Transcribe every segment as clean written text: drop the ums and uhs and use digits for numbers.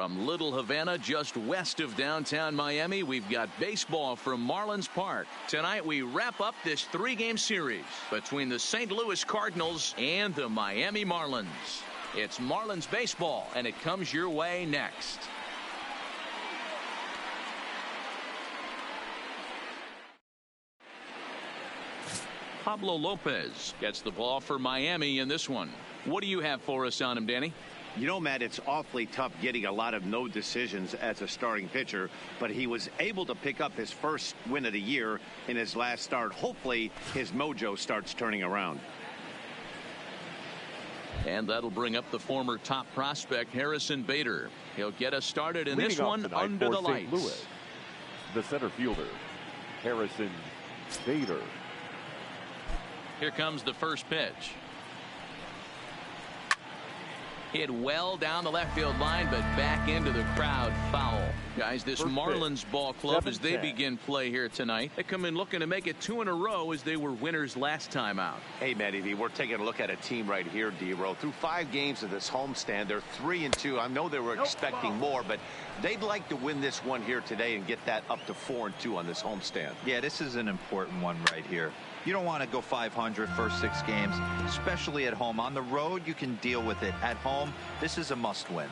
From Little Havana, just west of downtown Miami, we've got baseball from Marlins Park. Tonight, we wrap up this 3-game series between the St. Louis Cardinals and the Miami Marlins. It's Marlins baseball, and it comes your way next. Pablo Lopez gets the ball for Miami in this one. What do you have for us on him, Danny? You know, Matt, it's awfully tough getting a lot of no decisions as a starting pitcher, but he was able to pick up his first win of the year in his last start. Hopefully, his mojo starts turning around. And that'll bring up the former top prospect, Harrison Bader. He'll get us started in this one under the lights. St. Louis, the center fielder, Harrison Bader. Here comes the first pitch. Hit well down the left field line, but back into the crowd, foul. Guys, this Marlins ball club, as they begin play here tonight, they come in looking to make it 2 in a row as they were winners last time out. Hey, Matty, we're taking a look at a team right here, D-Row. Through 5 games of this homestand, they're 3-2. I know they were expecting more, but they'd like to win this one here today and get that up to 4-2 on this homestand. Yeah, this is an important one right here. You don't want to go 500 first 6 games, especially at home. On the road, you can deal with it. At home, this is a must-win.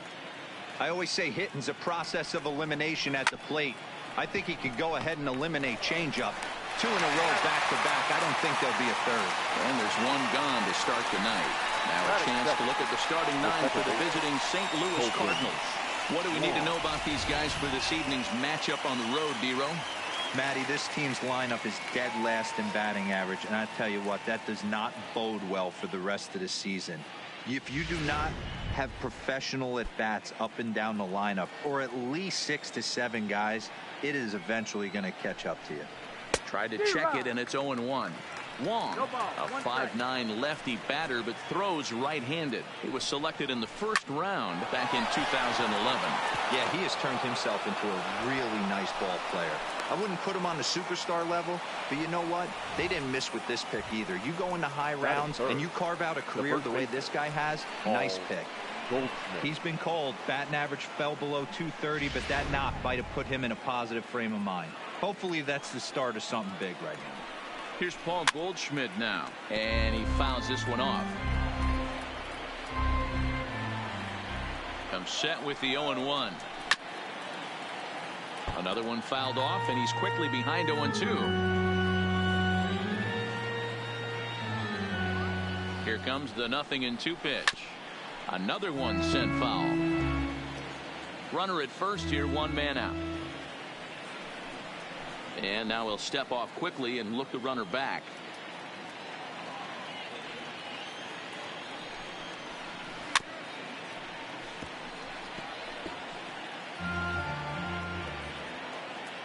I always say hitting's a process of elimination at the plate. I think he could go ahead and eliminate changeup. 2 in a row back-to-back. I don't think there'll be a third. And there's one gone to start the night. Now a chance to look at the starting 9 for the visiting St. Louis Cardinals. What do we need to know about these guys for this evening's matchup on the road, D-Row? Matty, this team's lineup is dead last in batting average, and I tell you what, that does not bode well for the rest of the season. If you do not have professional at-bats up and down the lineup, or at least 6 to 7 guys, it is eventually going to catch up to you. Tried to check it, and it's 0-1. Wong, a 5'9" lefty batter, but throws right-handed. He was selected in the first round back in 2011. Yeah, he has turned himself into a really nice ball player. I wouldn't put him on the superstar level, but you know what? They didn't miss with this pick either. You go into high rounds and you carve out a career the way this guy has, nice pick. He's been called. Batting average fell below 230, but that knock might have put him in a positive frame of mind. Hopefully that's the start of something big right now. Here's Paul Goldschmidt now, and he fouls this one off. Comes set with the 0-1. Another one fouled off, and he's quickly behind 0-2. Here comes the 0-2 pitch. Another one sent foul. Runner at first here, 1 man out. And now he'll step off quickly and look the runner back.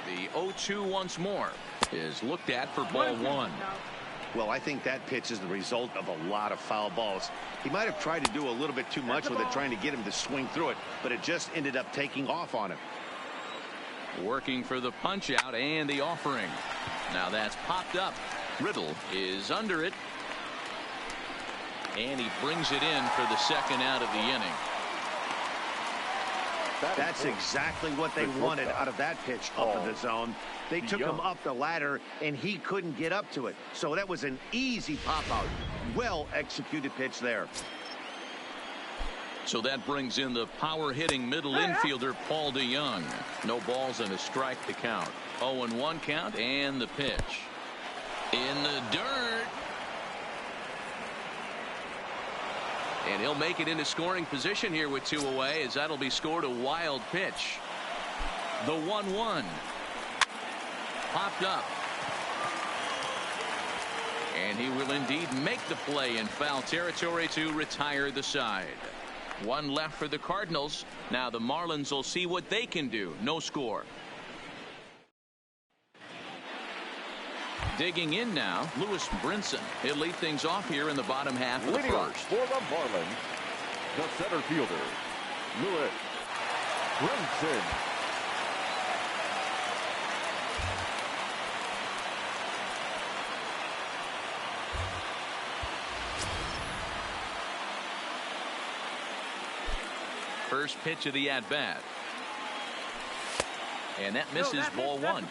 The 0-2 once more is looked at for ball 1. Well, I think that pitch is the result of a lot of foul balls. He might have tried to do a little bit too much with it, trying to get him to swing through it, but it just ended up taking off on him. Working for the punch out and the offering. Now that's popped up. Riddle is under it. And he brings it in for the second out of the inning. That's exactly what they wanted out of that pitch up in the zone. They took him up the ladder, and he couldn't get up to it. So that was an easy pop-out. Well-executed pitch there. So that brings in the power-hitting middle infielder, Paul DeJong. No balls and a strike to count. 0-1 count, and the pitch. In the dirt. And he'll make it into scoring position here with 2 away, as that'll be scored a wild pitch. The 1-1. Popped up. And he will indeed make the play in foul territory to retire the side. 1 left for the Cardinals. Now the Marlins will see what they can do. No score. Digging in now, Lewis Brinson. He'll lead things off here in the bottom half of the first. For the Marlins, the center fielder, Lewis Brinson. First pitch of the at-bat. And that misses ball one.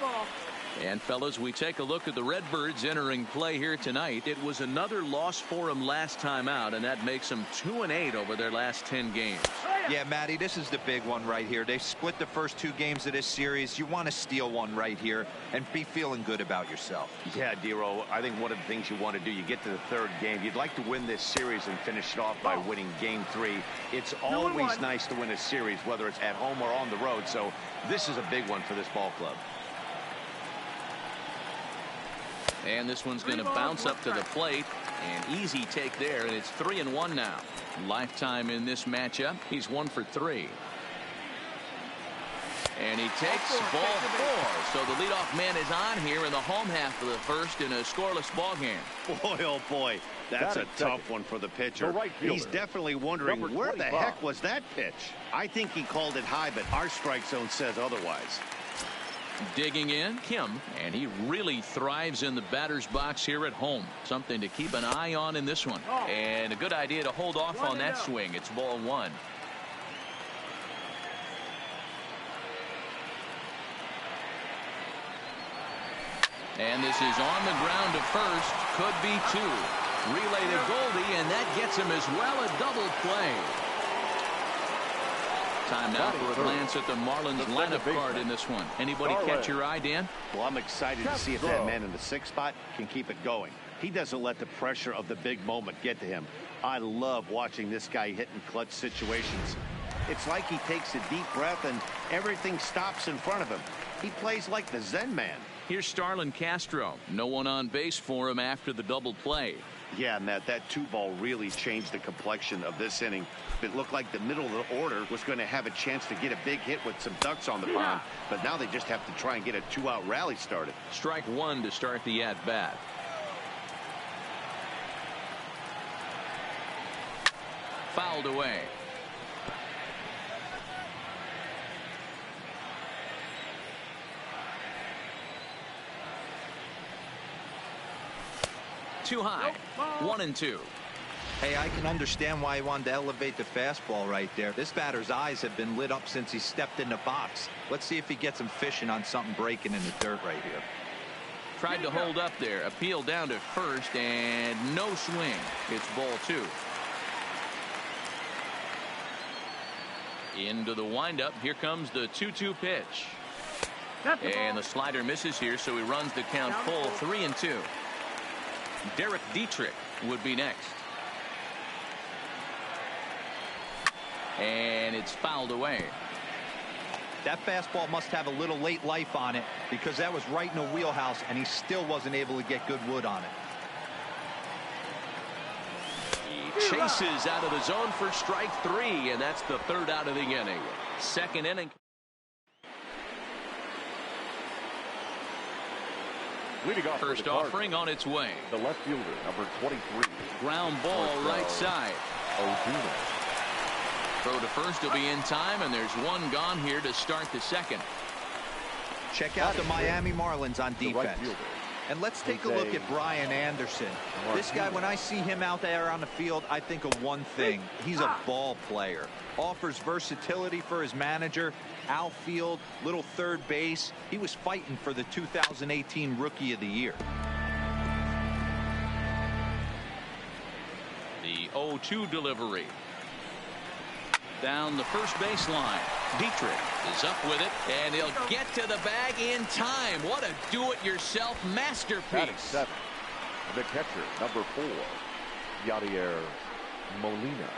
And fellas, we take a look at the Redbirds entering play here tonight. It was another loss for them last time out, and that makes them 2-8 over their last 10 games. Yeah, Matty, this is the big one right here. They split the first 2 games of this series. You want to steal one right here and be feeling good about yourself. Yeah, Dero, I think one of the things you want to do, you get to the 3rd game, you'd like to win this series and finish it off by winning game 3. It's always nice to win a series, whether it's at home or on the road. So this is a big one for this ball club. And this one's going to bounce up to the plate. An easy take there, and it's 3-1 now. Lifetime in this matchup, he's 1 for 3. And he takes ball 4. So the leadoff man is on here in the home half of the first in a scoreless ball game. Boy, oh boy, that's a tough one for the pitcher. He's definitely wondering where the heck was that pitch. I think he called it high, but our strike zone says otherwise. Digging in, Kim, and he really thrives in the batter's box here at home. Something to keep an eye on in this one. And a good idea to hold off on that swing. It's ball 1. And this is on the ground to first. Could be 2. Relay to Goldie, and that gets him as well. A double play. Time now for a glance at the Marlins lineup card in this one. Anybody catch your eye, Dan? Well, I'm excited to see if that man in the 6th spot can keep it going. He doesn't let the pressure of the big moment get to him. I love watching this guy hit in clutch situations. It's like he takes a deep breath and everything stops in front of him. He plays like the Zen man. Here's Starlin Castro. No one on base for him after the double play. Yeah, Matt, that 2-ball really changed the complexion of this inning. It looked like the middle of the order was going to have a chance to get a big hit with some ducks on the pond, but now they just have to try and get a 2-out rally started. Strike 1 to start the at-bat. Fouled away. Too high. 1-2. Hey, I can understand why he wanted to elevate the fastball right there. This batter's eyes have been lit up since he stepped in the box. Let's see if he gets him fishing on something breaking in the dirt right here. Tried to hold up there. Appeal down to first, and no swing. It's ball 2. Into the windup. Here comes the 2-2 pitch. And the slider misses here, so he runs the count full. 3-2. Derek Dietrich would be next. And it's fouled away. That fastball must have a little late life on it because that was right in the wheelhouse and he still wasn't able to get good wood on it. He chases out of the zone for strike 3, and that's the 3rd out of the inning. 2nd inning. Leading off First offering on its way. The left fielder, number 23. Ground ball right side. Ozuna. Throw to first will be in time, and there's one gone here to start the 2nd. Check out the Miami Marlins on defense. Right, and let's take a look at Brian Anderson. This guy, when I see him out there on the field, I think of one thing. He's a ball player. Offers versatility for his manager. Outfield, little third base. He was fighting for the 2018 Rookie of the Year. The 0-2 delivery. Down the first baseline. Dietrich is up with it, and he'll get to the bag in time. What a do-it-yourself masterpiece. 7. The catcher, number 4, Yadier Molina.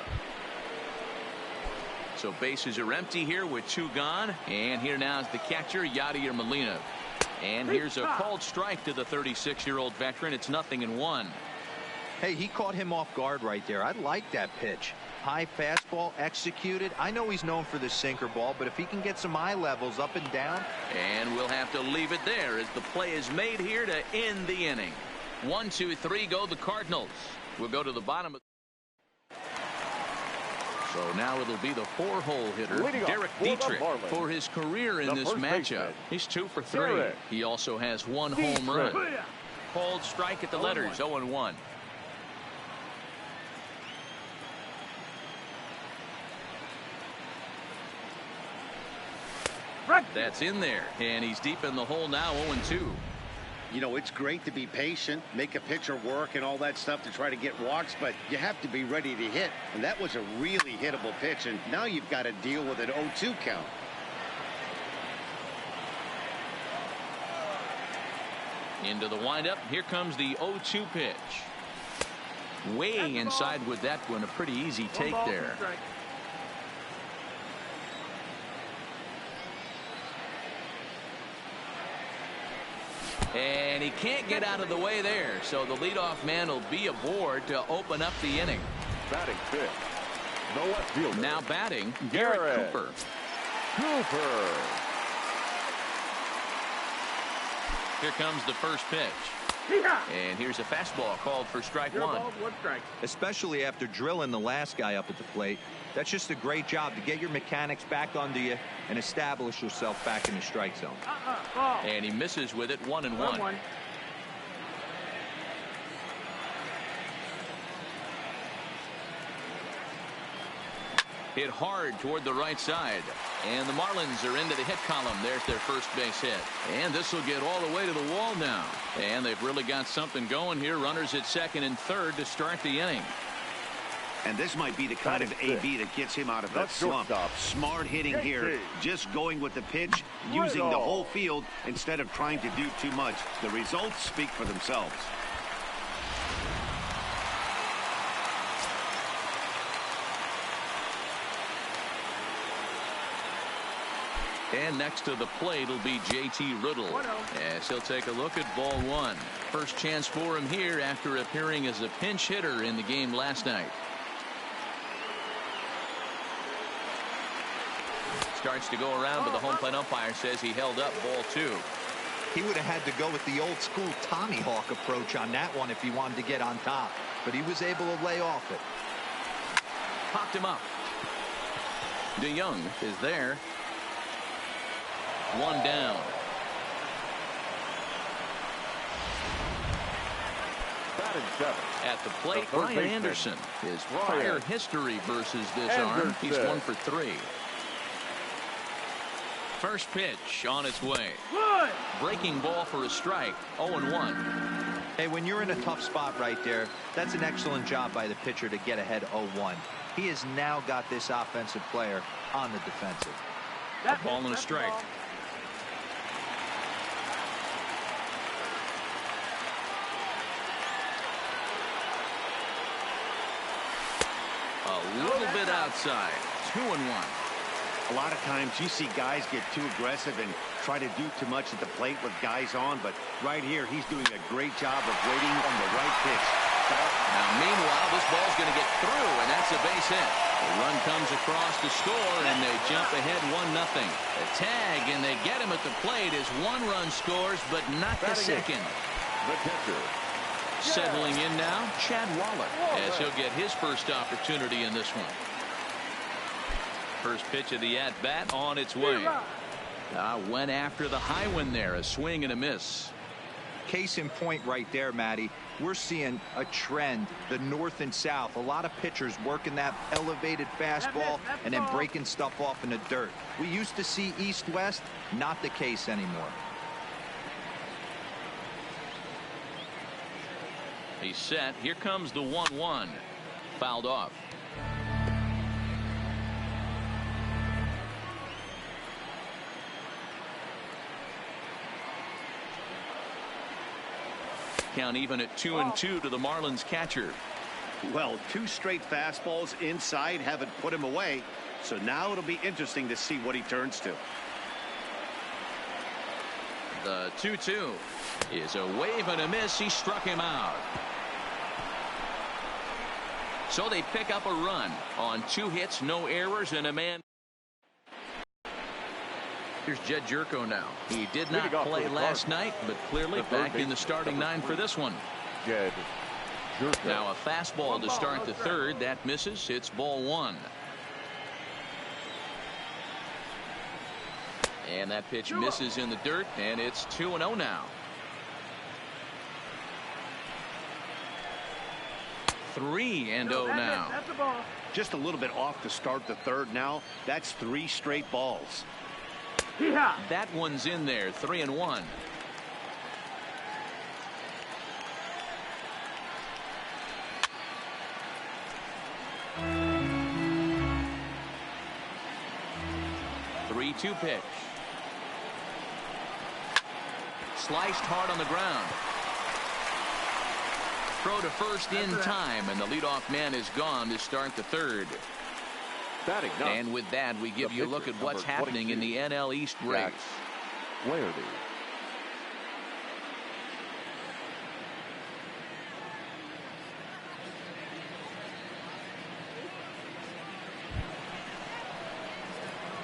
So bases are empty here with 2 gone. And here now is the catcher, Yadier Molina. And here's a called strike to the 36-year-old veteran. It's 0-1. Hey, he caught him off guard right there. I like that pitch. High fastball executed. I know he's known for the sinker ball, but if he can get some eye levels up and down. And we'll have to leave it there as the play is made here to end the inning. 1, 2, 3 go the Cardinals. We'll go to the bottom of. So now it'll be the 4-hole hitter, Derek Dietrich, for his career in this matchup. He's 2 for 3. He also has 1 home run. Called strike at the letters, 0-1. That's in there, and he's deep in the hole now, 0-2. You know, it's great to be patient, make a pitcher work and all that stuff to try to get walks, but you have to be ready to hit. And that was a really hittable pitch, and now you've got to deal with an 0-2 count. Into the windup. Here comes the 0-2 pitch. Way inside with that one. A pretty easy take there. And he can't get out of the way there. So the leadoff man will be aboard to open up the inning. Batting fifth, the left fielder. Now batting, Garrett Cooper. Here comes the first pitch. And here's a fastball called for strike one. Especially after drilling the last guy up at the plate. That's just a great job to get your mechanics back onto you and establish yourself back in the strike zone. And he misses with it, 1-1. Hit hard toward the right side. And the Marlins are into the hit column. There's their first base hit. And this will get all the way to the wall now. And they've really got something going here. Runners at second and third to start the inning. And this might be the kind of AB that gets him out of that slump. Smart hitting here. Just going with the pitch, using the whole field instead of trying to do too much. The results speak for themselves. And next to the plate will be JT Riddle as he'll take a look at ball one. First chance for him here after appearing as a pinch hitter in the game last night. Starts to go around, but the home plate umpire says he held up ball two. He would have had to go with the old school Tommy Hawk approach on that one if he wanted to get on top, but he was able to lay off it. Popped him up. DeYoung is there. One down. Batting seventh. At the plate, Brian Anderson. His prior history versus this arm, he's 1 for 3. First pitch on its way. Breaking ball for a strike. 0-1. Hey, when you're in a tough spot right there, that's an excellent job by the pitcher to get ahead 0-1. He has now got this offensive player on the defensive. Ball and a strike. A little bit outside. 2-1. A lot of times you see guys get too aggressive and try to do too much at the plate with guys on, but right here he's doing a great job of waiting on the right pitch. Now meanwhile, this ball's going to get through, and that's a base hit. The run comes across to score, and they jump ahead 1-0. A tag, and they get him at the plate as one run scores, but not the second. The catcher. Settling in now, Chad Wallach, as he'll get his first opportunity in this one. First pitch of the at-bat on its way. Went after the high one there, a swing and a miss. Case in point right there, Matty. We're seeing a trend, the north and south. A lot of pitchers working that elevated fastball and then breaking stuff off in the dirt. We used to see east-west, not the case anymore. He's set. Here comes the 1-1. Fouled off. Count even at 2-2 to the Marlins catcher. Well, 2 straight fastballs inside haven't put him away, so now it'll be interesting to see what he turns to. The 2-2 is a wave and a miss. He struck him out. So they pick up a run on 2 hits, no errors, and a man. Here's Jed Jerko now. He did not play last night, but clearly back in the starting 9 for this one. Jed Jerko. Now a fastball to start the third. That misses. It's ball 1. And that pitch misses in the dirt, and it's 2-0 now. 3-0 now. Just a little bit off to start the third now. That's 3 straight balls. That one's in there, 3-1. Three-two pitch. Sliced hard on the ground. Throw to first in time, and the leadoff man is gone to start the third. And with that, we give you a look at what's happening in the NL East race. Flaherty.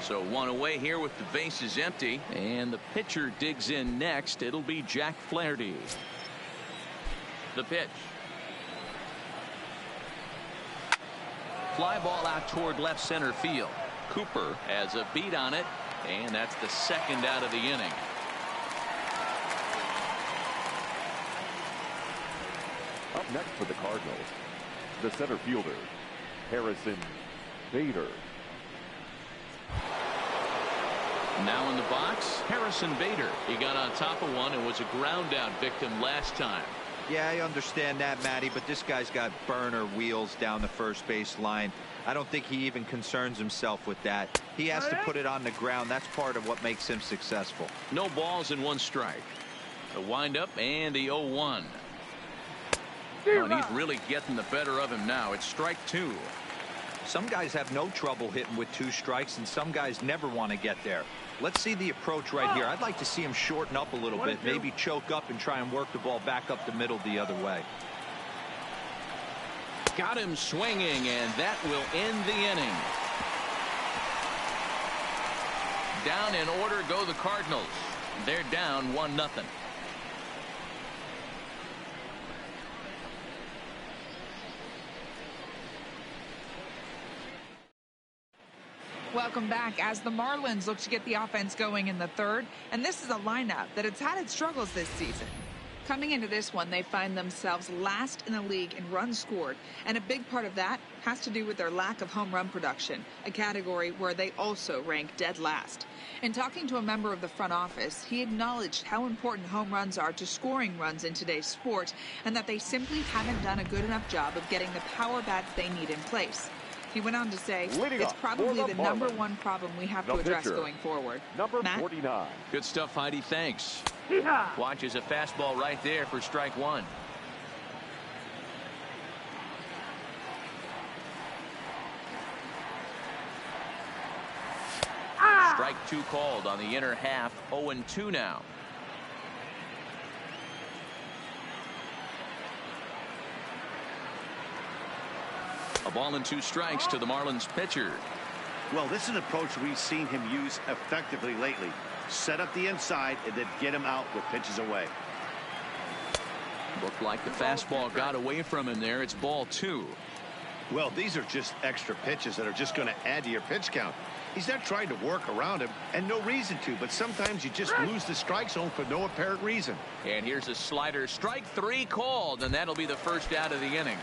So one away here with the bases empty, and the pitcher digs in next. It'll be Jack Flaherty. The pitch. Fly ball out toward left center field. Cooper has a beat on it, and that's the second out of the inning. Up next for the Cardinals, the center fielder, Harrison Bader. Now in the box, Harrison Bader. He got on top of one and was a ground out victim last time. Yeah, I understand that, Matty, but this guy's got burner wheels down the first base line. I don't think he even concerns himself with that. He has to put it on the ground. That's part of what makes him successful. No balls and one strike. The windup and the 0-1. Oh, and he's really getting the better of him now. It's strike two. Some guys have no trouble hitting with two strikes, and some guys never want to get there. Let's see the approach right here. I'd like to see him shorten up a little bit, maybe choke up and try and work the ball back up the middle the other way. Got him swinging, and that will end the inning. Down in order go the Cardinals. They're down 1-0. Welcome back as the Marlins look to get the offense going in the third, and this is a lineup that has had its struggles this season. Coming into this one, they find themselves last in the league in runs scored, and a big part of that has to do with their lack of home run production, a category where they also rank dead last. In talking to a member of the front office, he acknowledged how important home runs are to scoring runs in today's sport, and that they simply haven't done a good enough job of getting the power bats they need in place. He went on to say, it's probably the number one problem we have to address going forward. Number Matt? 49. Good stuff, Heidi. Thanks. Watches a fastball right there for strike one. Strike two called on the inner half. 0-2 now. A ball and two strikes to the Marlins pitcher. Well, this is an approach we've seen him use effectively lately. Set up the inside and then get him out with pitches away. Looked like the fastball got away from him there. It's ball two. Well, these are just extra pitches that are just going to add to your pitch count. He's not trying to work around him, and no reason to, but sometimes you just lose the strike zone for no apparent reason. And here's a slider. Strike three called, and that'll be the first out of the inning.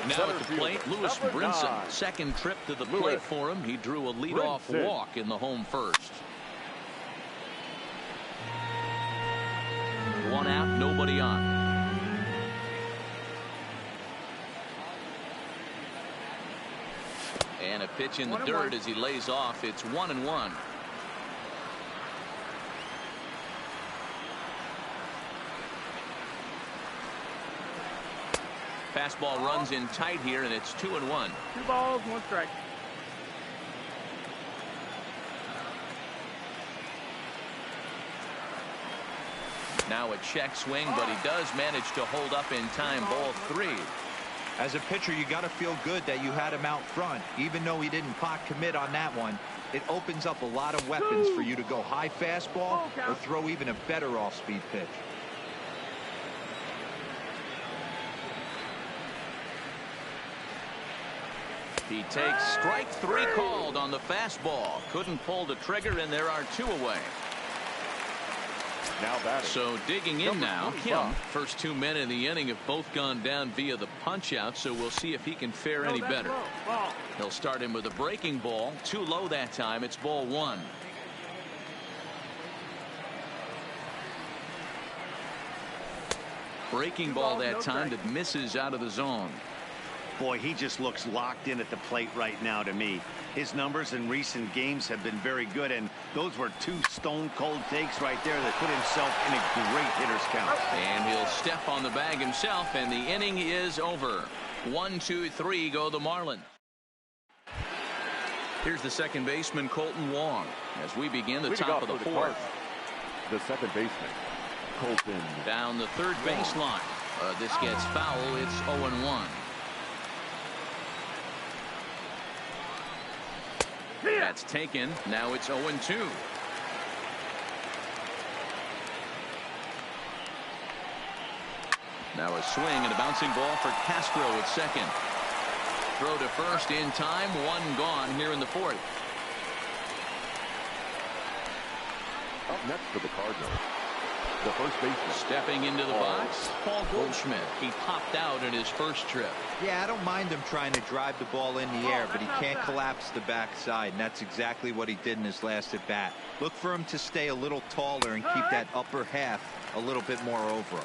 Now at the plate, Lewis Brinson. Second trip to the plate for him. He drew a leadoff walk in the home first. One out, nobody on. And a pitch in the dirt as he lays off. It's 1-1. Fastball runs in tight here, and it's 2-1. 2 balls, 1 strike. Now a check swing, but he does manage to hold up in time. Ball three. As a pitcher, you got to feel good that you had him out front. Even though he didn't pot commit on that one, it opens up a lot of weapons for you to go high fastball or throw even a better off-speed pitch. He takes strike three called on the fastball. Couldn't pull the trigger, and there are two away. Now batting. So digging in now, Kim. First 2 men in the inning have both gone down via the punch out, so we'll see if he can fare any better. He'll start him with a breaking ball. Too low that time. It's ball one. Breaking ball that time that misses out of the zone. Boy, he just looks locked in at the plate right now to me. His numbers in recent games have been very good, and those were two stone-cold takes right there that put himself in a great hitter's count. And he'll step on the bag himself, and the inning is over. 1, 2, 3 go the Marlins. Here's the second baseman, Colton Wong, as we begin the top of the fourth. The second baseman, Colton. Down the third baseline. This gets foul. It's 0-1. That's taken. Now it's 0-2. Now a swing and a bouncing ball for Castro at second. Throw to first in time. One gone here in the fourth. Up next for the Cardinals, the first baseman. Stepping into the box, Paul Goldschmidt. He popped out in his first trip. Yeah, I don't mind him trying to drive the ball in the air, but he can't collapse the backside, and that's exactly what he did in his last at bat. Look for him to stay a little taller and keep that upper half a little bit more over him.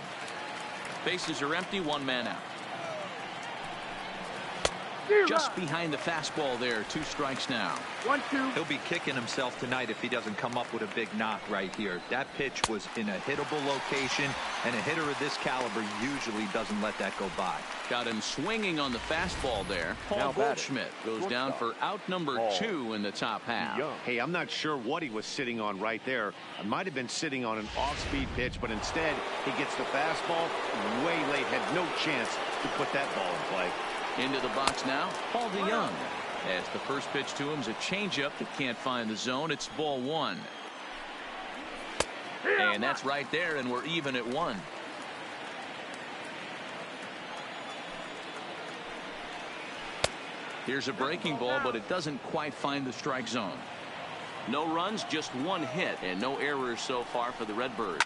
Bases are empty, one man out. Just behind the fastball there. 2 strikes now. 1-2. He'll be kicking himself tonight if he doesn't come up with a big knock right here. That pitch was in a hittable location, and a hitter of this caliber usually doesn't let that go by. Got him swinging on the fastball there. Paul Goldschmidt goes down for out number 2 in the top half. Hey, I'm not sure what he was sitting on right there. It might have been sitting on an off-speed pitch, but instead he gets the fastball way late. Had no chance to put that ball in play. Into the box now, Paul DeYoung. As the first pitch to him is a changeup that can't find the zone. It's ball 1. And that's right there, and we're even at 1. Here's a breaking ball, but it doesn't quite find the strike zone. No runs, just 1 hit, and no errors so far for the Redbirds.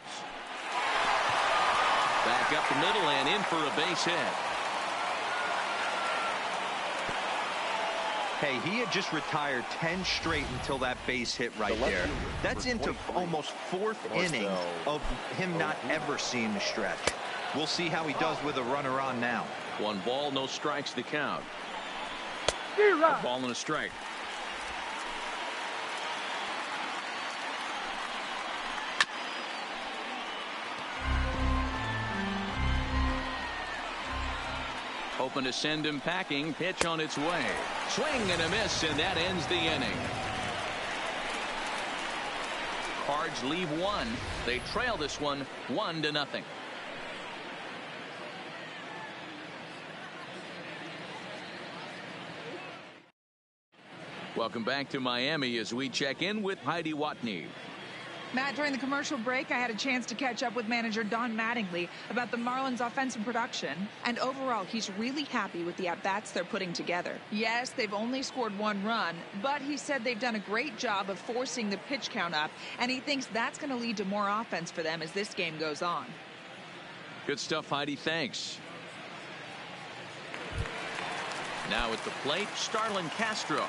Back up the middle and in for a base hit. Hey, he had just retired 10 straight until that base hit right there. That's into almost 4th inning of him not ever seeing the stretch. We'll see how he does with a runner on now. 1 ball, no strikes to count. A ball and a strike. Hoping to send him packing. Pitch on its way. Swing and a miss, and that ends the inning. Cards leave 1. They trail this one 1-0. Welcome back to Miami as we check in with Heidi Watney. Matt, during the commercial break, I had a chance to catch up with manager Don Mattingly about the Marlins' offensive production. And overall, he's really happy with the at-bats they're putting together. Yes, they've only scored 1 run, but he said they've done a great job of forcing the pitch count up, and he thinks that's going to lead to more offense for them as this game goes on. Good stuff, Heidi. Thanks. Now at the plate, Starlin Castro.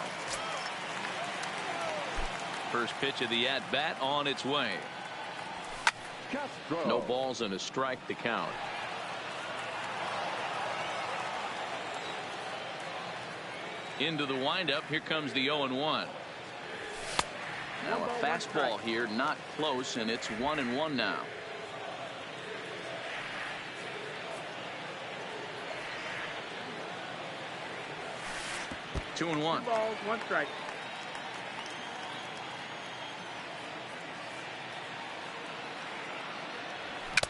First pitch of the at-bat on its way. Castro. No balls and a strike to count. Into the windup. Here comes the 0-1. Now a fastball here, not close, and it's 1-1 now. Two and 1. 2 balls, 1 strike.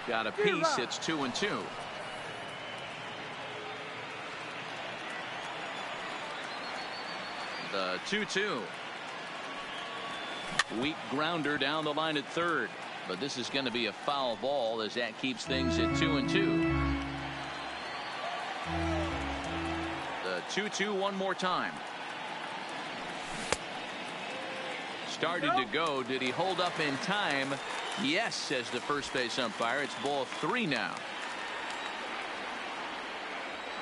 Got a piece. It's 2-2. The 2-2. Weak grounder down the line at third, but this is going to be a foul ball as that keeps things at 2-2. The 2-2 one more time. Started to go. Did he hold up in time? Yes, says the first base umpire. It's ball 3 now.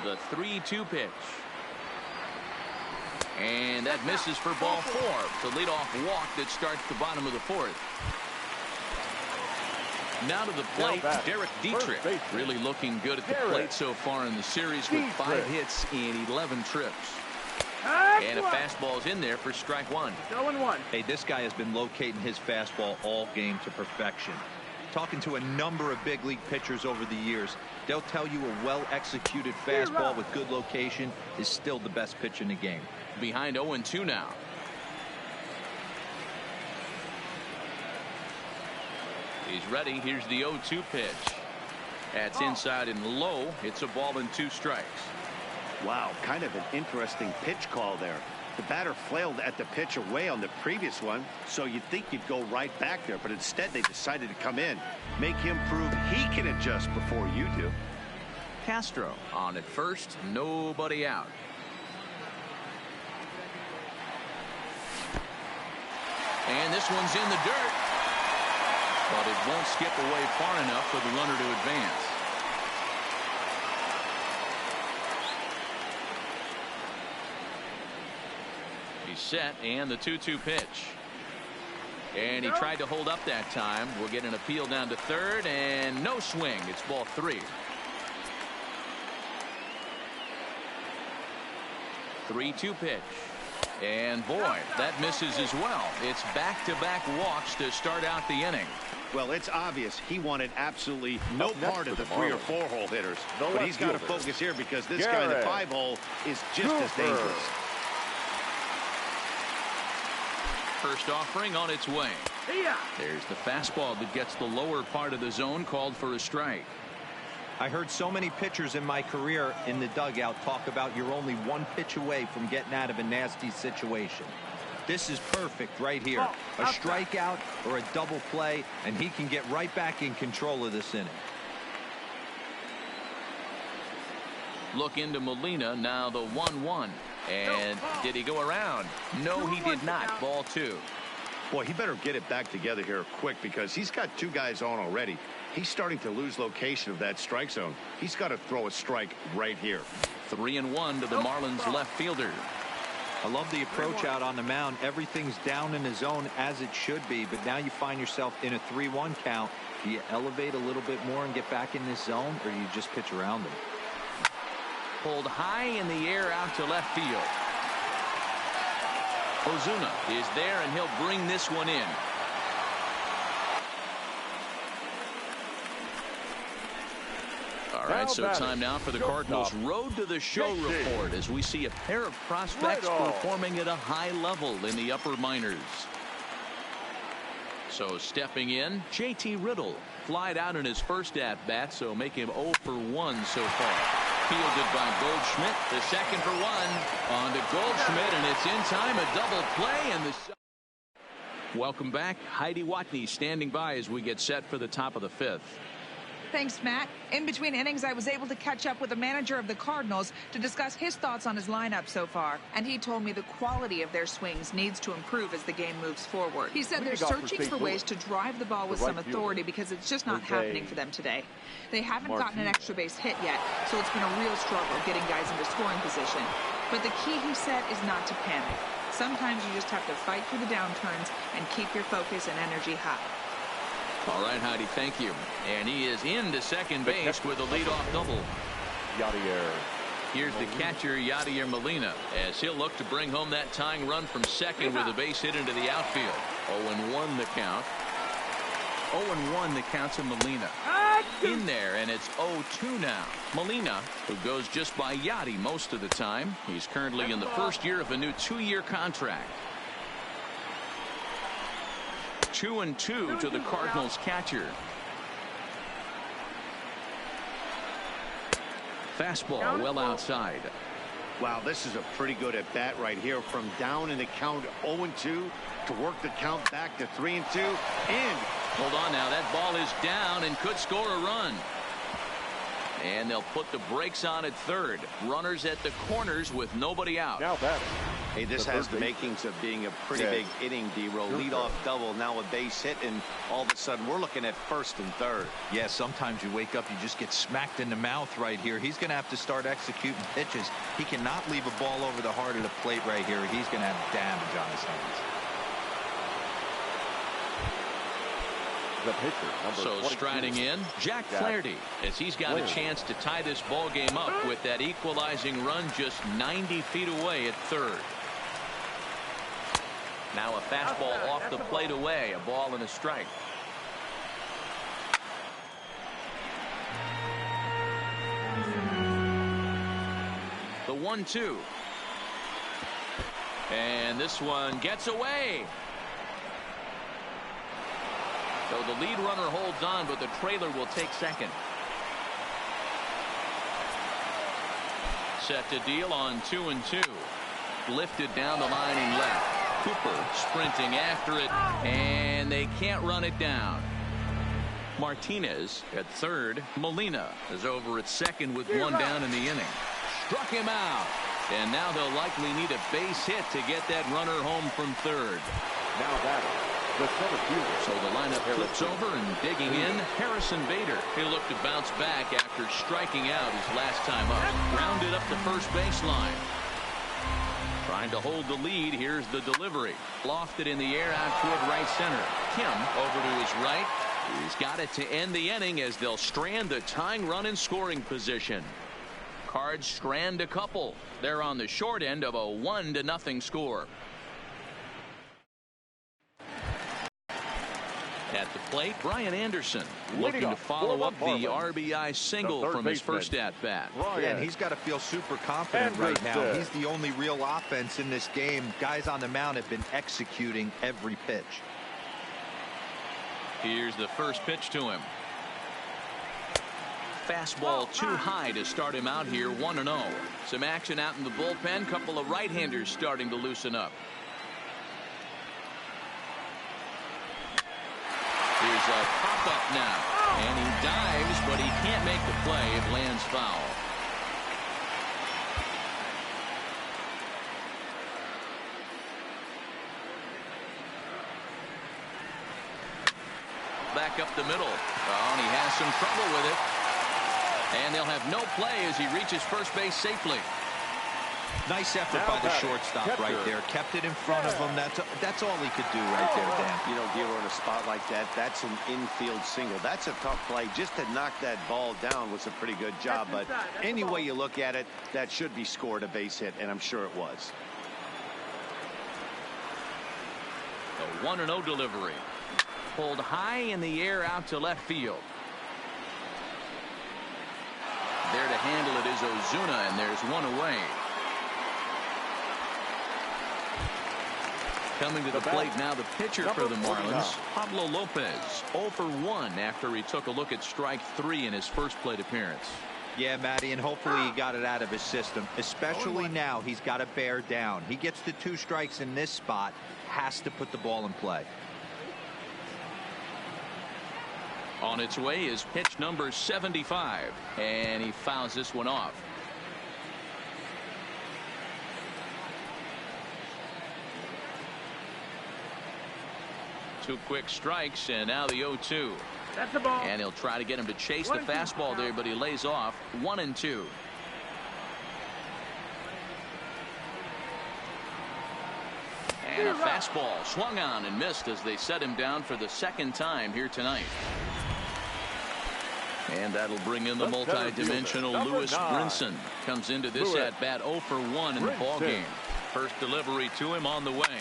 The 3-2 pitch. And that misses for ball 4. The leadoff walk that starts the bottom of the 4th. Now to the plate, Derek Dietrich. Really looking good at the plate so far in the series with 5 hits in 11 trips. And a fastball's in there for strike 1. 0-1. Hey, this guy has been locating his fastball all game to perfection. Talking to a number of big league pitchers over the years, they'll tell you a well-executed fastball with good location is still the best pitch in the game. Behind 0-2 now. He's ready. Here's the 0-2 pitch. That's inside and low. It's a ball and 2 strikes. Wow, kind of an interesting pitch call there. The batter flailed at the pitch away on the previous one, so you'd think you'd go right back there, but instead they decided to come in, make him prove he can adjust before you do. Castro on at first, nobody out. And this one's in the dirt, but it won't skip away far enough for the runner to advance. He's set, and the 2-2 pitch. And he tried to hold up that time. We'll get an appeal down to third, and no swing. It's ball 3. 3-2 pitch. And boy, that misses as well. It's back-to-back walks to start out the inning. Well, it's obvious he wanted absolutely no part of the 3 or 4 hole hitters. But he's got to focus here because this guy in the 5 hole is just as dangerous. First offering on its way. There's the fastball that gets the lower part of the zone, called for a strike. I heard so many pitchers in my career in the dugout talk about you're only 1 pitch away from getting out of a nasty situation. This is perfect right here. A strikeout or a double play, and he can get right back in control of this inning. Look into Molina, now the 1-1. And did he go around? No, he did not. Ball 2. Boy, he better get it back together here quick because he's got 2 guys on already. He's starting to lose location of that strike zone. He's got to throw a strike right here. 3-1 to the Marlins left fielder. I love the approach out on the mound. Everything's down in the zone as it should be, but now you find yourself in a 3-1 count. Do you elevate a little bit more and get back in this zone, or do you just pitch around them? Pulled high in the air out to left field. Ozuna is there, and he'll bring this one in. All right, so time now for the Cardinals Road to the Show report as we see a pair of prospects performing at a high level in the upper minors. So stepping in, JT Riddle flied out in his first at-bat, so make him 0 for 1 so far. Fielded by Goldschmidt, the second for 1 on to Goldschmidt, and it's in time, a double play, and the... Welcome back. Heidi Watney standing by as we get set for the top of the 5th. Thanks, Matt. In between innings, I was able to catch up with the manager of the Cardinals to discuss his thoughts on his lineup so far. And he told me the quality of their swings needs to improve as the game moves forward. He said they're searching for ways to drive the ball with some authority because it's just not happening for them today. They haven't gotten an extra base hit yet, so it's been a real struggle getting guys into scoring position. But the key, he said, is not to panic. Sometimes you just have to fight through the downturns and keep your focus and energy high. All right, Heidi, thank you. And he is into second base with a leadoff double. Here's the catcher, Yadier Molina, as he'll look to bring home that tying run from second with a base hit into the outfield. 0-1 the count. 0-1 the count to Molina. In there, and it's 0-2 now. Molina, who goes just by Yadi most of the time. He's currently in the first year of a new 2-year contract. 2-2 to the Cardinals catcher. Fastball well outside. Wow, this is a pretty good at bat right here from down in the count 0-2 to work the count back to 3-2. And hold on now, that ball is down and could score a run. And they'll put the brakes on at third. Runners at the corners with nobody out. Now batting. Hey, this has the makings of being a pretty big inning, D-Roll. Leadoff double, now a base hit, and all of a sudden we're looking at first and third. Yeah, sometimes you wake up, you just get smacked in the mouth right here. He's going to have to start executing pitches. He cannot leave a ball over the heart of the plate right here. He's going to have damage on his hands. The pitcher, number So 22. striding in, Jack Flaherty, as he's got a chance to tie this ball game up with that equalizing run just 90 feet away at third. Now a fastball off the plate away, a ball and a strike. The 1-2. And this one gets away. So the lead runner holds on, but the trailer will take second. Set to deal on 2-2. Lifted down the line and left. Cooper sprinting after it, and they can't run it down. Martinez at third. Molina is over at second with one down in the inning. Struck him out, and now they'll likely need a base hit to get that runner home from third. Now batter, the center fielder. So the lineup flips over, and digging in, Harrison Bader. He'll look to bounce back after striking out his last time up. Grounded up the first baseline. Trying to hold the lead. Here's the delivery. Lofted in the air out toward right center. Kim over to his right. He's got it to end the inning as they'll strand the tying run in scoring position. Cards strand a couple. They're on the short end of a 1-0 score. At the plate, Brian Anderson looking to follow up the RBI single from his first at-bat. Yeah, and he's got to feel super confident right now. He's the only real offense in this game. Guys on the mound have been executing every pitch. Here's the first pitch to him. Fastball too high to start him out here, 1-0. Some action out in the bullpen. Couple of right-handers starting to loosen up. Here's a pop-up now, and he dives, but he can't make the play. It lands foul. Back up the middle. Oh, and he has some trouble with it. And they'll have no play as he reaches first base safely. Nice effort by the shortstop right there. Kept it in front of him. That's all he could do right there, Dan. You know, Giro, in a spot like that, that's an infield single. That's a tough play. Just to knock that ball down was a pretty good job. But any way you look at it, that should be scored a base hit, and I'm sure it was. The 1-0 delivery. Pulled high in the air out to left field. There to handle it is Ozuna, and there's one away. Coming to the plate now, the pitcher for the Marlins, Pablo Lopez, 0 for 1 after he took a look at strike 3 in his first plate appearance. Yeah, Matty, and hopefully he got it out of his system, especially now. He's got to bear down. He gets the 2 strikes in this spot, has to put the ball in play. On its way is pitch number 75, and he fouls this one off. Two quick strikes, and now the 0-2. That's the ball. And he'll try to get him to chase the fastball there, but he lays off. 1-2. And a fastball swung on and missed as they set him down for the second time here tonight. And that'll bring in the multi-dimensional Lewis Brinson. Comes into this at-bat 0 for 1 in the ballgame. First delivery to him on the way.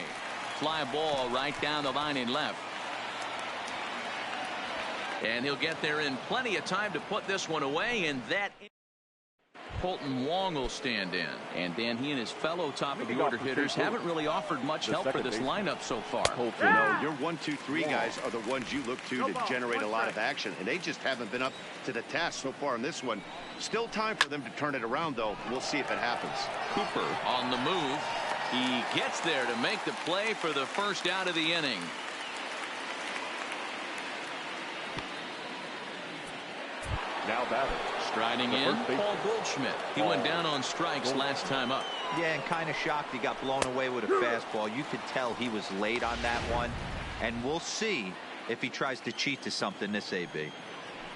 Fly ball right down the line in left. And he'll get there in plenty of time to put this one away, and that Colton Wong will stand in. And Dan, he and his fellow top-of-the-order hitters haven't really offered much help for this lineup so far. You know, your 1, 2, 3 guys are the ones you look to generate a lot of action, and they just haven't been up to the task so far in this one. Still time for them to turn it around, though. We'll see if it happens. Cooper on the move. He gets there to make the play for the first out of the inning. Now batter. Striding in, Paul Goldschmidt. He went down on strikes last time up. Yeah, and kind of shocked he got blown away with a fastball. You could tell he was late on that one. And we'll see if he tries to cheat to something this AB.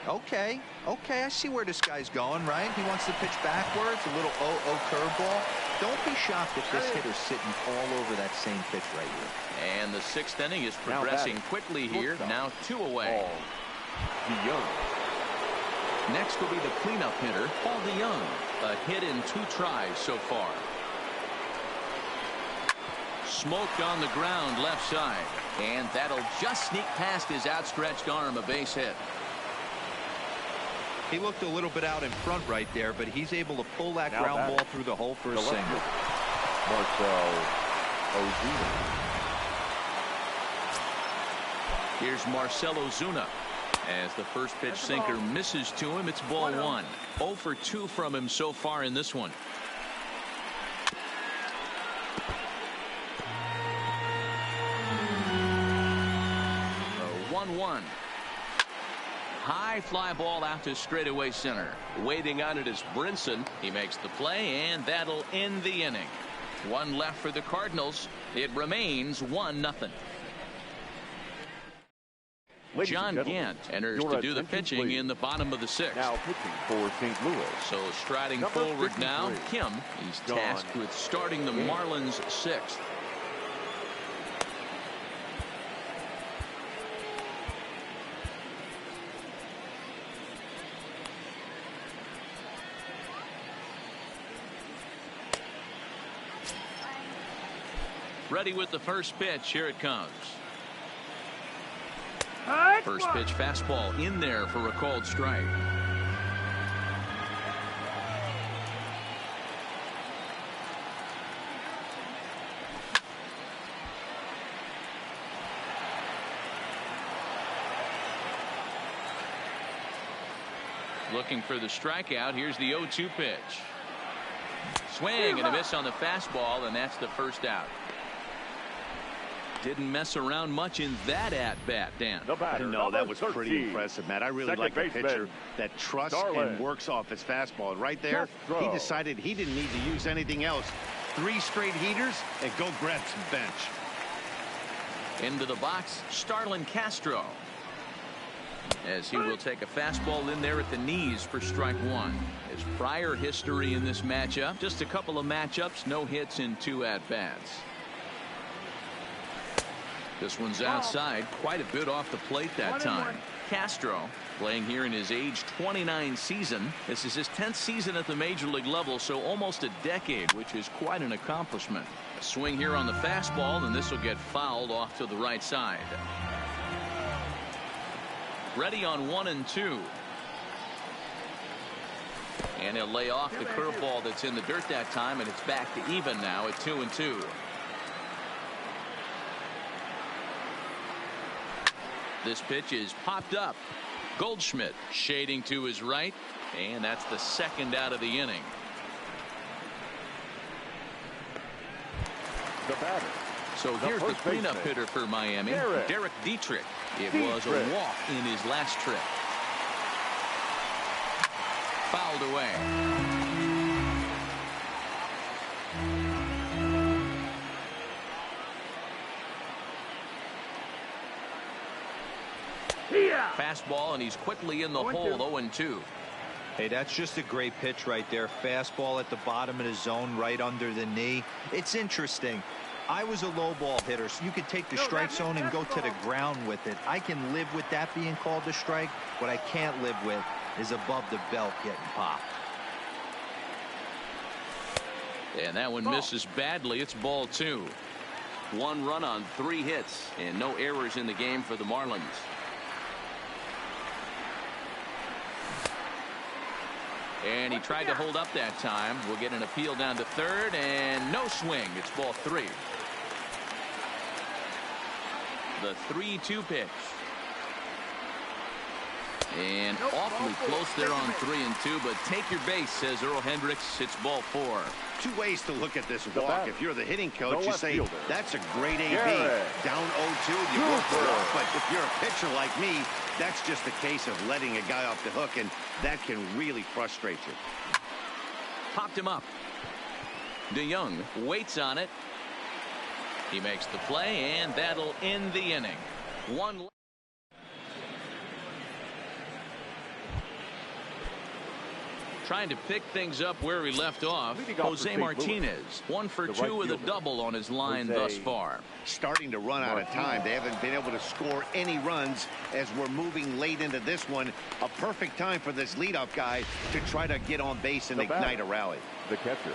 Okay, I see where this guy's going, right? He wants to pitch backwards, a little 0-0 curveball. Don't be shocked if this hitter's sitting all over that same pitch right here. And the sixth inning is progressing quickly here. Now 2 away. DeYoung. Next will be the cleanup hitter, Paul DeYoung. A hit in 2 tries so far. Smoked on the ground left side. And that'll just sneak past his outstretched arm, a base hit. He looked a little bit out in front right there, but he's able to pull that ground ball through the hole for a single. Here's Marcell Ozuna. As the first pitch sinker misses to him, it's ball 1. 0 for 2 from him so far in this one. 1-1. High fly ball out to straightaway center. Waiting on it is Brinson. He makes the play, and that'll end the inning. 1 left for the Cardinals. It remains 1-0. John Gant enters to do the pitching in the bottom of the 6th. Now pitching for St. Louis. So striding forward now, Kim. He's tasked with starting the Marlins 6th. Ready with the first pitch. Here it comes. First pitch fastball in there for a called strike. Looking for the strikeout. Here's the 0-2 pitch. Swing and a miss on the fastball, and that's the first out. Didn't mess around much in that at-bat, Dan. No, that was pretty impressive, Matt. I really like a pitcher that trusts and works off his fastball. And right there, he decided he didn't need to use anything else. 3 straight heaters, and go grab some bench. Into the box, Starlin Castro. As he will take a fastball in there at the knees for strike 1. His prior history in this matchup, just a couple of matchups, no hits in 2 at-bats. This one's outside, quite a bit off the plate that time. Castro playing here in his age 29 season. This is his 10th season at the major league level, so almost a decade, which is quite an accomplishment. A swing here on the fastball, and this will get fouled off to the right side. Ready on 1-2. And he'll lay off the curveball that's in the dirt that time, and it's back to even now at 2-2. This pitch is popped up. Goldschmidt shading to his right, and that's the second out of the inning. The batter. So here's the cleanup hitter for Miami, Derek Dietrich. It was a walk in his last trip. Fouled away. Fastball, and he's quickly in the hole. 0-2. Hey, that's just a great pitch right there. Fastball at the bottom of the zone, right under the knee. It's interesting. I was a low ball hitter, so you could take the strike zone and go to the ground with it. I can live with that being called a strike. What I can't live with is above the belt getting popped. And that one misses badly. It's ball 2. 1 run on 3 hits, and no errors in the game for the Marlins. And he tried to hold up that time. We'll get an appeal down to third, and no swing. It's ball 3. The 3-2 pitch. And awfully close there on 3-2, but take your base, says Earl Hendricks. It's ball 4. 2 ways to look at this walk. If you're the hitting coach, you say, that's a great AB. Down 0-2, you work it off. But if you're a pitcher like me, that's just a case of letting a guy off the hook, and that can really frustrate you. Popped him up. DeYoung waits on it. He makes the play, and that'll end the inning. 1. Trying to pick things up where we left off. Jose Martinez, 1 for 2 with a double on his line thus far. Starting to run out of time. They haven't been able to score any runs as we're moving late into this one. A perfect time for this leadoff guy to try to get on base and ignite a rally. The catcher.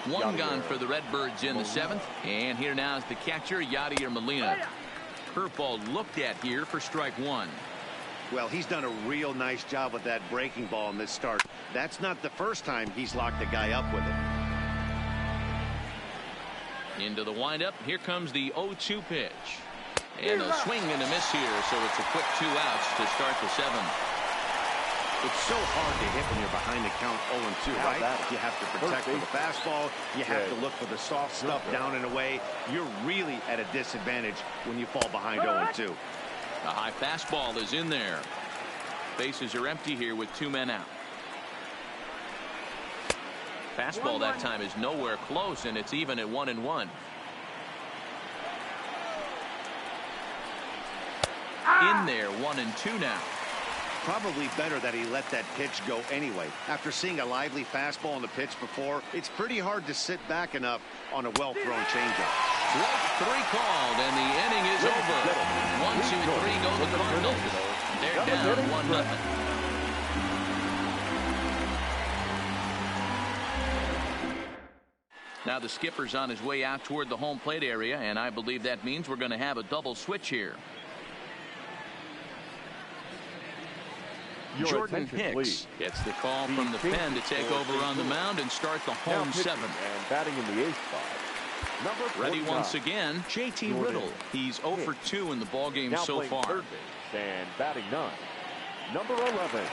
One gone for the Redbirds in the 7th. And here now is the catcher, Yadier Molina. Curveball looked at here for strike 1. Well, he's done a real nice job with that breaking ball in this start. That's not the first time he's locked a guy up with it. Into the windup. Here comes the 0-2 pitch. And a swing and a miss here, so it's a quick 2 outs to start the 7th. It's so hard to hit when you're behind the count 0-2, right? You have to protect for the fastball. You have to look for the soft stuff down and away. You're really at a disadvantage when you fall behind 0-2. A high fastball is in there. Bases are empty here with 2 men out. Fastball that time is nowhere close, and it's even at 1-1. In there, 1-2 now. Probably better that he let that pitch go anyway. After seeing a lively fastball on the pitch before, it's pretty hard to sit back enough on a well-thrown changeup. Strike 3 called, and the inning is over. 1, 2, 3 go the Cardinals. They're down 1-0. Now the skipper's on his way out toward the home plate area, and I believe that means we're going to have a double switch here. Jordan Hicks gets the call from the pen to take over on the mound and start the home 7th. And batting in the 8th spot. Ready once again, JT Riddle. He's 0 for 2 in the ballgame so far. Third base and batting 9. Number 11.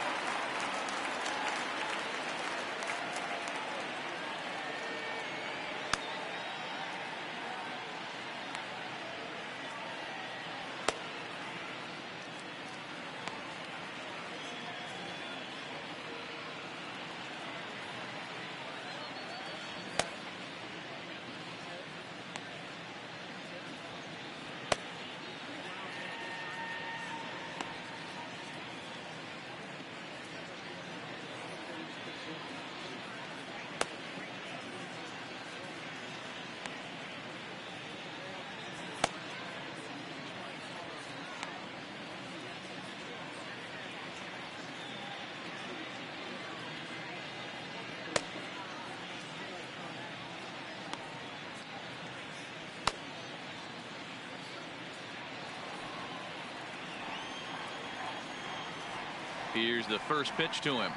Here's the first pitch to him.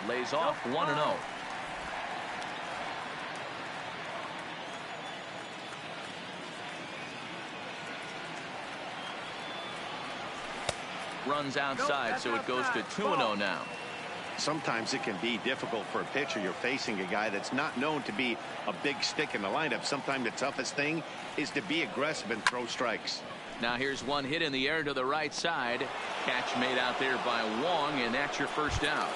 Lays off 1-0. Runs outside, so it goes to 2-0 now. Sometimes it can be difficult for a pitcher. You're facing a guy that's not known to be a big stick in the lineup. Sometimes the toughest thing is to be aggressive and throw strikes. Now here's one hit in the air to the right side. Catch made out there by Wong, and that's your first out.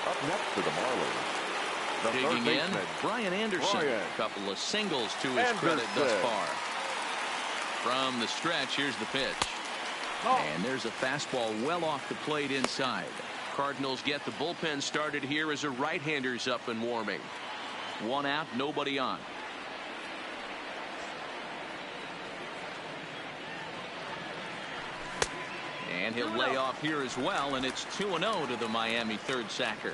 Up next for the Marlins. Digging in, Brian Anderson. A couple of singles to his credit thus far. From the stretch, here's the pitch. And there's a fastball well off the plate inside. Cardinals get the bullpen started here as a right-hander's up and warming. 1 out, nobody on. And he'll lay off here as well, and it's 2-0 to the Miami third sacker.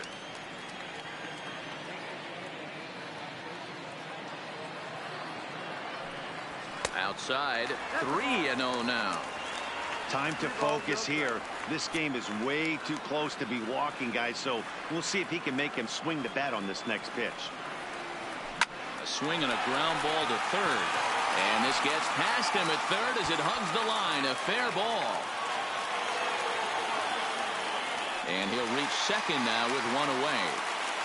Outside, 3-0 now. Time to focus here. This game is way too close to be walking, guys, so we'll see if he can make him swing the bat on this next pitch. A swing and a ground ball to third. And this gets past him at third as it hugs the line. A fair ball. And he'll reach second now with 1 away.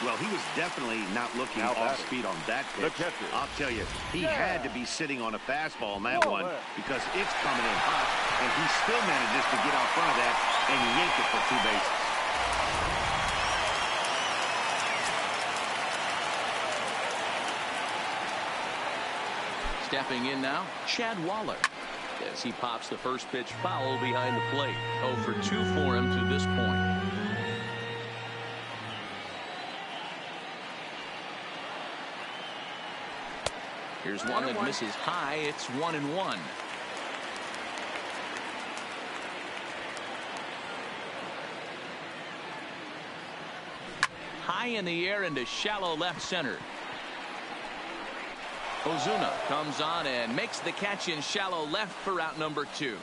Well, he was definitely not looking off speed on that pitch. I'll tell you, he had to be sitting on a fastball on that one because it's coming in hot, and he still manages to get out front of that and yank it for 2 bases. Stepping in now, Chad Waller. As he pops the first pitch foul behind the plate. 0 for 2 for him to this point. Here's one that misses high. It's 1-1. High in the air into shallow left center. Ozuna comes on and makes the catch in shallow left for out number 2.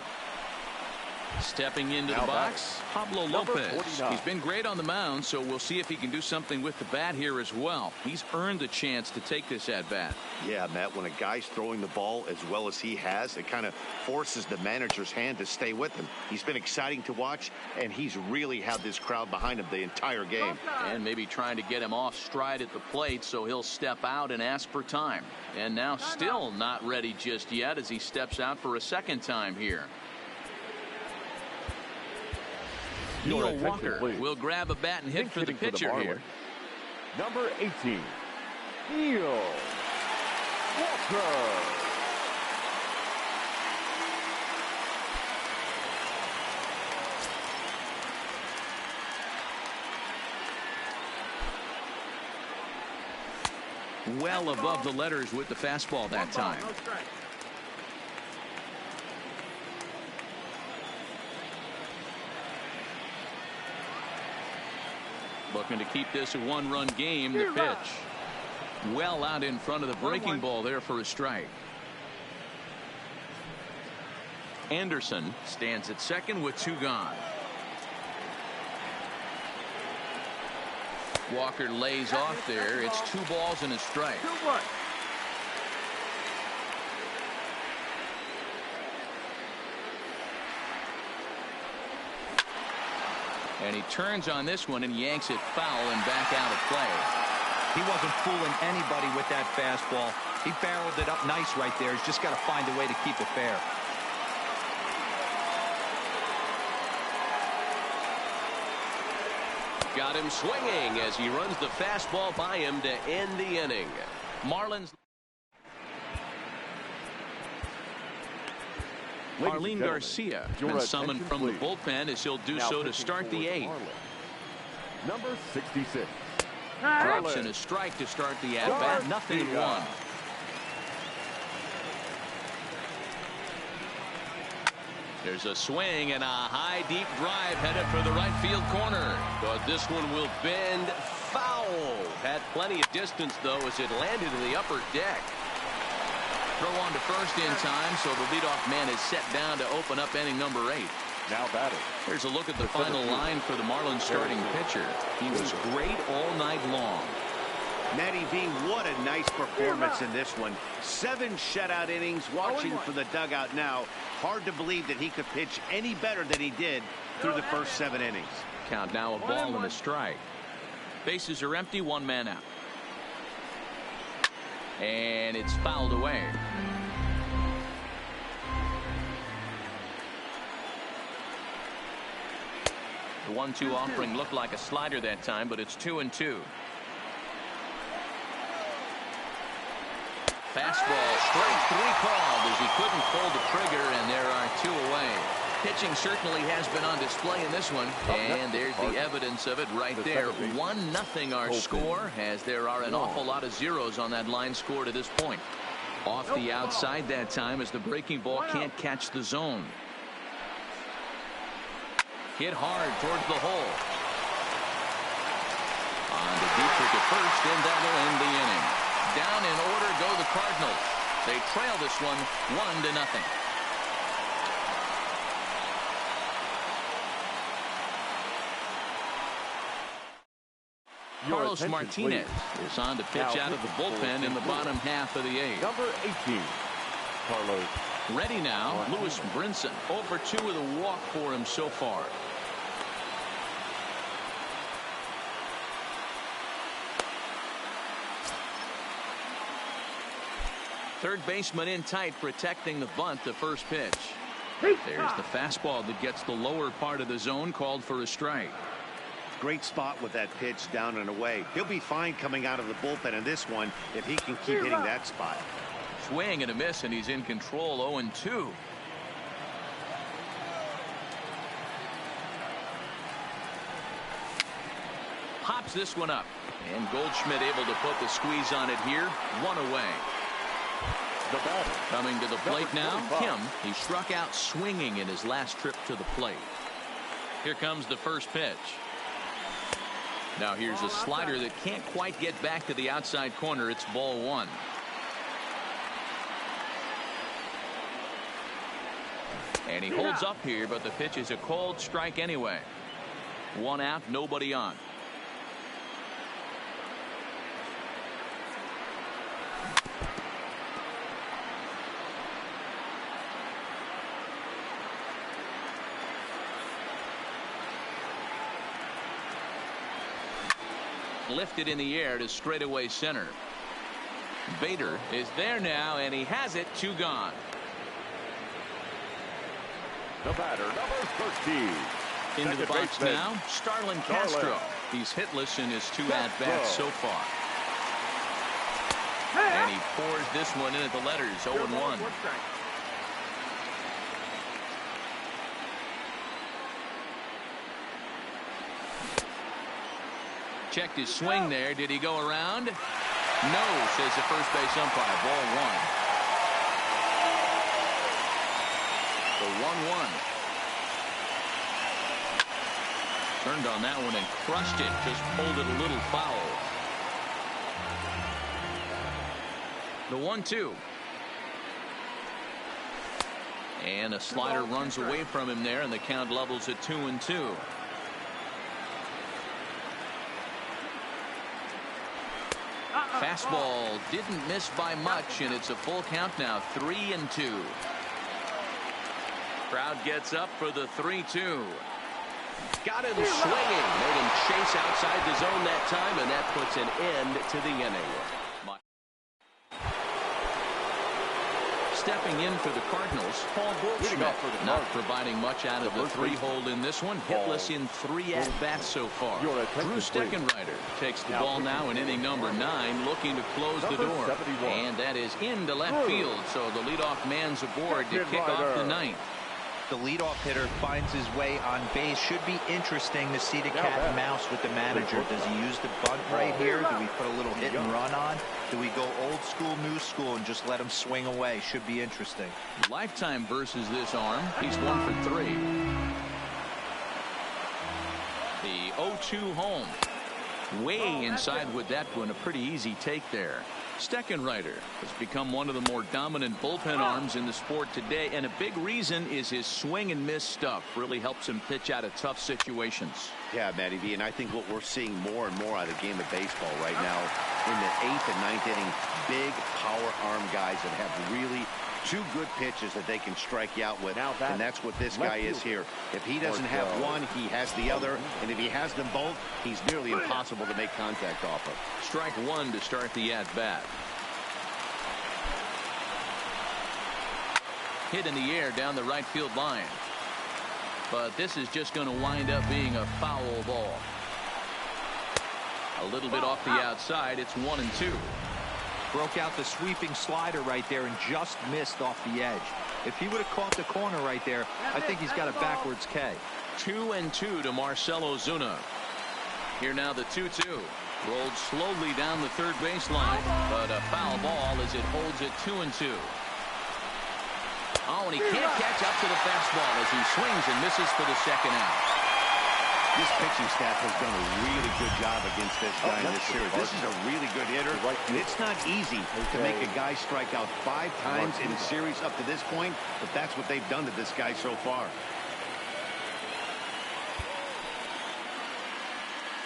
Stepping into the box, Pablo Lopez. He's been great on the mound, so we'll see if he can do something with the bat here as well. He's earned the chance to take this at bat. Yeah, Matt, when a guy's throwing the ball as well as he has, it kind of forces the manager's hand to stay with him. He's been exciting to watch, and he's really had this crowd behind him the entire game. And maybe trying to get him off stride at the plate, so he'll step out and ask for time. And now still not ready just yet as he steps out for a second time here. Neil Walker will grab a bat and hit for the pitcher here. Number 18, Neil Walker. Well above the letters with the fastball that time. Looking to keep this a one-run game. The pitch. Well out in front of the breaking ball there for a strike. Anderson stands at second with 2 gone. Walker lays off there. It's 2 balls and a strike. And he turns on this one and yanks it foul and back out of play. He wasn't fooling anybody with that fastball. He barreled it up nice right there. He's just got to find a way to keep it fair. Got him swinging as he runs the fastball by him to end the inning. Marlins. Marlene Garcia been summoned from the bullpen as he'll do so to start the 8th. Number 66. Drops in a strike to start the at-bat. 0-1. There's a swing and a high deep drive headed for the right field corner. But this one will bend foul. Had plenty of distance though as it landed in the upper deck. Throw on to first in time, so the leadoff man is set down to open up inning number 8. Now batting. Here's a look at the final line for the Marlins starting pitcher. He was great all night long. Matty V, what a nice performance in this one. 7 shutout innings. Watching from the dugout now, hard to believe that he could pitch any better than he did through the first 7 innings. Count now, a ball and a strike. Bases are empty, 1 man out. And it's fouled away. The 1-2 offering looked like a slider that time, but it's 2-2. Fastball, strike 3 called as he couldn't pull the trigger, and there are 2 away. Pitching certainly has been on display in this one, and there's the evidence of it right there. 1-0 our score, as there are an awful lot of zeros on that line score to this point. Off the outside that time as the breaking ball can't catch the zone. Hit hard towards the hole. On to Dietrich at first, and that'll end the inning. Down in order go the Cardinals. They trail this one 1-0. Carlos Martinez is on to pitch out of the bullpen in the bottom half of the 8th. Number 18, Carlos. Ready now, Lewis Brinson. 0-for-2 with a walk for him so far. Third baseman in tight, protecting the bunt. The first pitch. There's the fastball that gets the lower part of the zone, called for a strike. Great spot with that pitch down and away. He'll be fine coming out of the bullpen in this one if he can keep hitting that spot. Swing and a miss, and he's in control. 0-2. Pops this one up, and Goldschmidt able to put the squeeze on it here. 1 away. The batter. Coming to the plate now, 25. Kim. He struck out swinging in his last trip to the plate. Here comes the first pitch. Now here's a slider that can't quite get back to the outside corner. It's ball one. And he holds up here, but the pitch is a called strike anyway. One out, nobody on. Lifted in the air to straightaway center. Bader is there now, and he has it. 2 gone. The batter, number 13. Into the box now, Starlin Castro. He's hitless in his 2 at-bats so far. And he pours this one in at the letters, 0-1. Checked his swing there. Did he go around? No, says the first base umpire. Ball 1. The 1-1. Turned on that one and crushed it. Just pulled it a little foul. The 1-2. And a slider runs away from him there, and the count levels at 2-2. Fastball didn't miss by much, and it's a full count now. 3-2. Crowd gets up for the 3-2. Got him swinging. Made him chase outside the zone that time, and that puts an end to the inning. Stepping in for the Cardinals, Paul Goldschmidt, not providing much out of the 3-hole in this one. Hitless in 3 at-bats so far. Drew Steckenrider takes the ball now in inning number 9, looking to close the door. And that is into left field, so the leadoff man's aboard to kick off the 9th. The leadoff hitter finds his way on base. Should be interesting to see the cat and mouse with the manager. Does he use the bunt right here? Do we put a little hit and run on? Do we go old school, new school, and just let him swing away? Should be interesting. Lifetime versus this arm. He's 1 for 3. The 0-2 home. Way inside with that one. A pretty easy take there. Steckenrider has become one of the more dominant bullpen arms in the sport today, and a big reason is his swing and miss stuff. Really helps him pitch out of tough situations. Yeah, Matty V, and I think what we're seeing more and more out of the game of baseball right now in the 8th and 9th inning, big power arm guys that have really 2 good pitches that they can strike you out with, and that's what this guy is here. If he doesn't have one, he has the other, and if he has them both, he's nearly impossible to make contact off of. Strike 1 to start the at-bat. Hit in the air down the right field line. But this is just going to wind up being a foul ball. A little bit off the outside. It's 1-2. Broke out the sweeping slider right there and just missed off the edge. If he would have caught the corner right there, I think he's got a backwards K. 2-2 to Marcell Ozuna. Here now the 2-2. Rolled slowly down the third baseline, but a foul ball as it holds it 2-2. Oh, and he can't catch up to the fastball as he swings and misses for the second out. This pitching staff has done a really good job against this guy in this series. This is a really good hitter, and it's not easy to make a guy strike out 5 times in a series up to this point, but that's what they've done to this guy so far.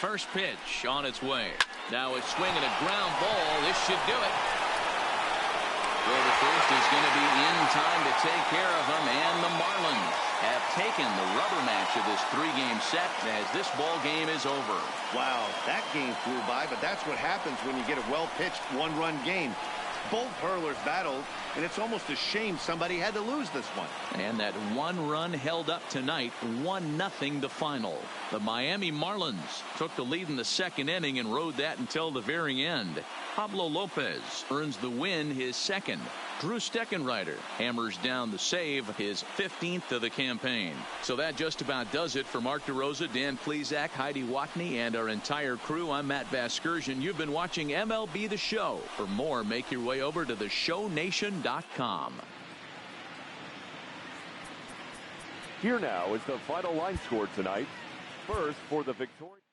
First pitch on its way. Now a swing and a ground ball. This should do it. Well, the first is going to be in time to take care of him, and the Marlins have taken the rubber match of this 3-game set as this ball game is over. Wow, that game flew by, but that's what happens when you get a well-pitched 1-run game. Both hurlers battled, and it's almost a shame somebody had to lose this one. And that 1 run held up tonight, 1-0 the final. The Miami Marlins took the lead in the 2nd inning and rode that until the very end. Pablo Lopez earns the win, his second. Drew Steckenrider hammers down the save, his 15th of the campaign. So that just about does it for Mark DeRosa, Dan Plesac, Heidi Watney, and our entire crew. I'm Matt Vasgersian. You've been watching MLB The Show. For more, make your way over to theshownation.com. Here now is the final line score tonight. First for the victorious.